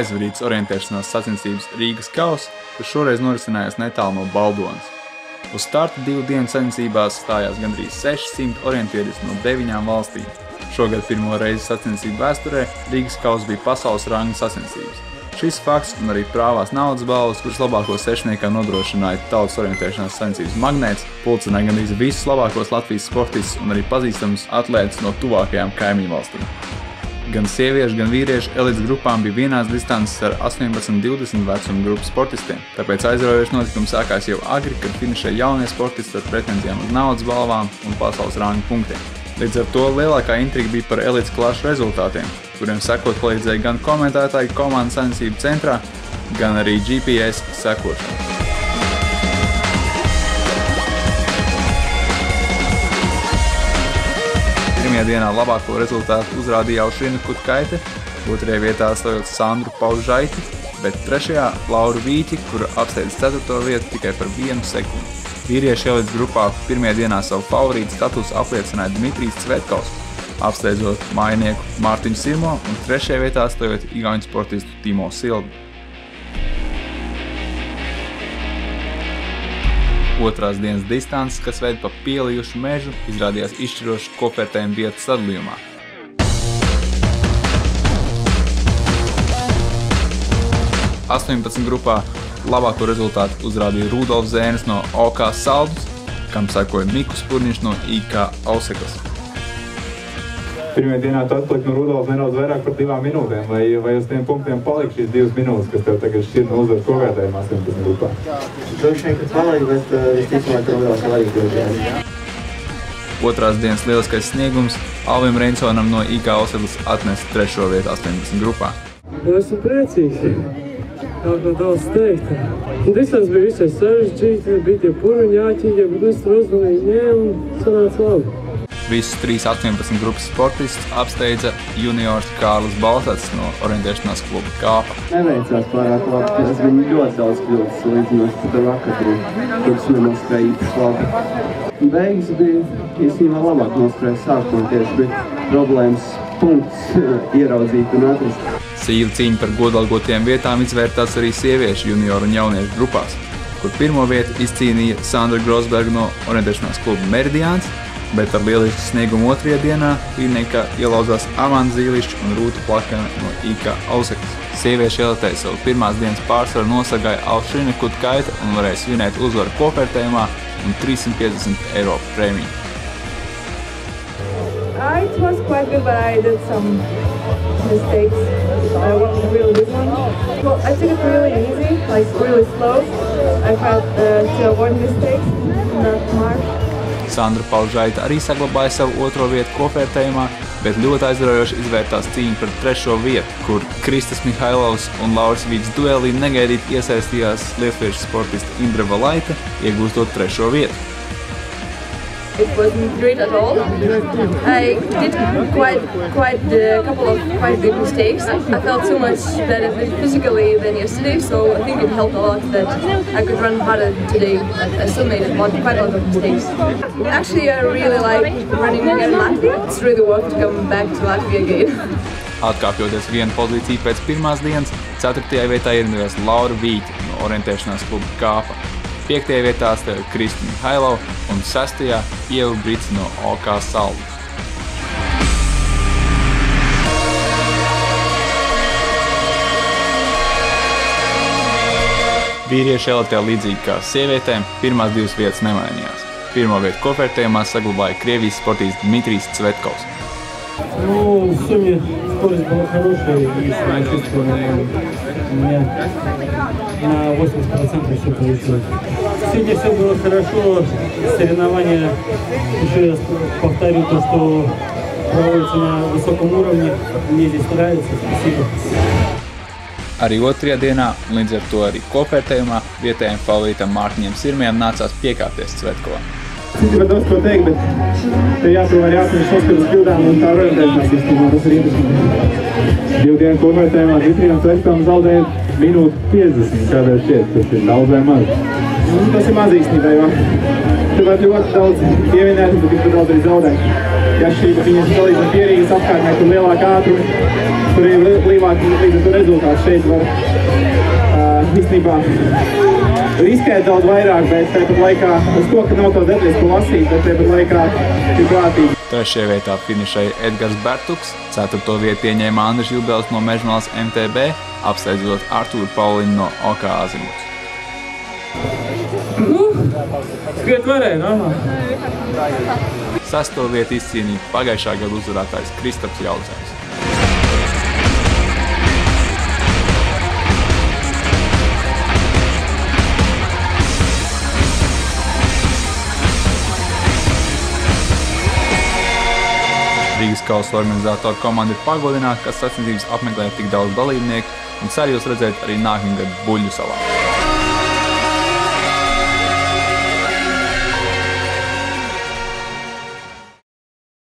aizvadītas orientēšanās sacensības Rīgas kausa, kas šoreiz norisinājās netālu no Baldonas. Uz starta 2 dienu sacensībās stājās gandrīz 600 orientieris no 9 valstīm. Šogad pirmo reizi sacensību vēsturē Rīgas kausa bija pasaules ranga sacensības. Šis fakts un arī prāvās naudas balvas, kuras labāko sešniekam nodrošināja tautas orientēšanās sacensības Magnēts, pulcināja gandrīz visus labākos Latvijas sportistus un arī pazīstamus atlētus no tuvākajām kaimiņu valstīm. Gan sieviešu, gan vīriešu elites grupām bija vienāds distances ar 18–20 vecuma grupu sportistiem, tāpēc aizraujoši notikumi sākās jau agri, kad finišēja jaunie sportisti ar pretenzijām uz naudas balvām un pasaules ranga punktiem. Līdz ar to lielākā intriga bija par elites klašu rezultātiem, kuriem sekot palīdzēja gan komentētāji komandas sacensību centrā, gan arī GPS sekošana. Pirmajā dienā labāko rezultātu uzrādīja Aušrina Kutkaite, 2. vietā stāvot Sandru Paužaiti, bet 3. Lauru Vīķi, kura apsteidz 4. vietu tikai par 1 sekundi. Vīriešu elites grupā pirmajā dienā savu favorītu statusu apliecināja Dmitrijs Cvetkovs, apsteidzot mājinieku Mārtiņu Sirmo un 3. vietā stāvot igauņu sportistu Timo Sildu. Otrās dienas distances, kas veida pa pielijušu mežu, izrādījās izšķiroši kopvērtējuma vietu sadalījumā. –18 grupā labāko rezultātu uzrādīja Rudolfs Zēnis no OK Saldus, kam sekoja Miku Spurniņš no IK Auseklas. Pirmajā dienā tu atpalikt no Rudolfa nedaudz vairāk par 2 minūtēm, vai uz tiem punktiem palika šīs 2 minūtes, kas tev tagad šķir no uzvaras kopvērtējumā 18 grupā? Droši vien, ka palika, bet visticamāk Rudolfs palika droši. Otrās dienas lieliskais sniegums Alvim Reinsonam no IK Auseklas atnesa 3. vietu 18 grupā. Esmu priecīgs. Kaut ko daudz teikt. Distance bija visai sarežģīti, bija tie purviņi jāķīģē, bet es tur uzmanīgi ņēmu un sanāca labi. Visus 3 18 grupas sportistus apsteidza juniors Kārlis Baltats no orientēšanās kluba Kāpa. Neveicās pārāk labi, es biju ļoti daudz kļūtas līdzinot par vakaru, kurus nenospēja īpaši labi. Beigas bija īstenībā labāk noskrēja sākumā, tieši bija problēmas punkts ieraudzīt un atrast. Sīva cīņa par godalgotiem vietām izvērtās arī sieviešu junioru un jauniešu grupās, kur pirmo vietu izcīnīja Sandra Grosberga no orientēšanās kluba Meridiāns, bet ar lielisku sniegumu 2. dienā līdniekā ielauzās Amanda Zīlišķa un Rūta Plakana no IK Auseklas. Sieviešu elitē savu pirmās dienas pārsvaru nosargāja Aušrina Kutkaite un varēja svinēt uzvaru kopvērtējumā un 350 eiro prēmiju. It was quite good, but I did some mistakes. I wasn't really good one. Well, I took it really easy, like really slow. I had to avoid mistakes, not much. Sandra Paužaita arī saglabāja savu 2. vietu kopvērtējumā, bet ļoti aizraujoši izvērtās cīņa par 3. vietu, kur Kristas Mihailovs un Lauris Vīts duelī negaidīti iesaistījās lietuviešu sportista Indra Valaite, iegūstot 3. vietu. It wasn't great at all. I did quite a couple of quite big mistakes. I felt so much better physically than yesterday, so I think it helped a lot that I could run harder today. I still made quite a lot of mistakes. Actually, I really like running again in Latvia. It's really worth to come back to Latvia again. Atkāpjoties 1 pozīciju pēc pirmās dienas, 4. vietā ierindojās Laura Vīķa no orientēšanās kluba Kāpa. 5. vietā stāv Krista Mihailova un 6. Ieva Brits no OK Saldus. Vīriešu elitē līdzīgi kā sievietēm, pirmās 2 vietas nemainījās. Pirmo vietu kopvērtējumā saglabāja Krievijas sportists Dmitrijs Cvetkovs. Ну, в сумме скорость была хорошая, и я чувствую, у меня на 80% все получилось. Сегодня все было хорошо, соревнования, еще раз повторю то, что проводится на высоком уровне, мне здесь нравится, спасибо. Arī 2. dienā, līdz ar to arī kopvērtējumā, vietējiem favorītam Mārtiņam Sirmiem nācās piekāpties Cvetkovam. Es gribētu daudz ko teikt, bet te jāprot jāatmiņš uzskatīt kļūdām un tā orientēšanās īstenībā, tas ir interesanti. 2 dienu kopvērtējumā Dmitrijam Cvetkovam zaudēja minūti 50, kādēļ šķiet, tas ir daudz vai maz. Tas ir maz īstenībā, jo tu vari ļoti daudz pievinēt, bet tik daudz arī zaudēt. jāšķība viņas salīdzināt pierīgas apkārtnē, kur lielāka ātrumi, kur ir lielāka līdz ar to rezultātu. Šeit var īstenībā riskēt daudz vairāk, bet tāpat laikā uz to, ka nav to detaļas, ko lasīt, bet tāpat laikā ir prātīgi. Trešajā vietā finišēja Edgars Bertuks, 4. vietu ieņēma Andris Jubels no Mežmalas MTB, apsteidzot Artūru Pauliņu no OK Azimuts. Skriet varēja, normāli. 6. vietu izcīnīja pagājušā gada uzvarētājs Kristaps Jaudzēns. Rīgas kausa organizātoru komanda ir pagodināta, ka sacensības apmeklē tik daudz dalībnieku un cer jūs redzēt arī nākamgad Buļļu salā.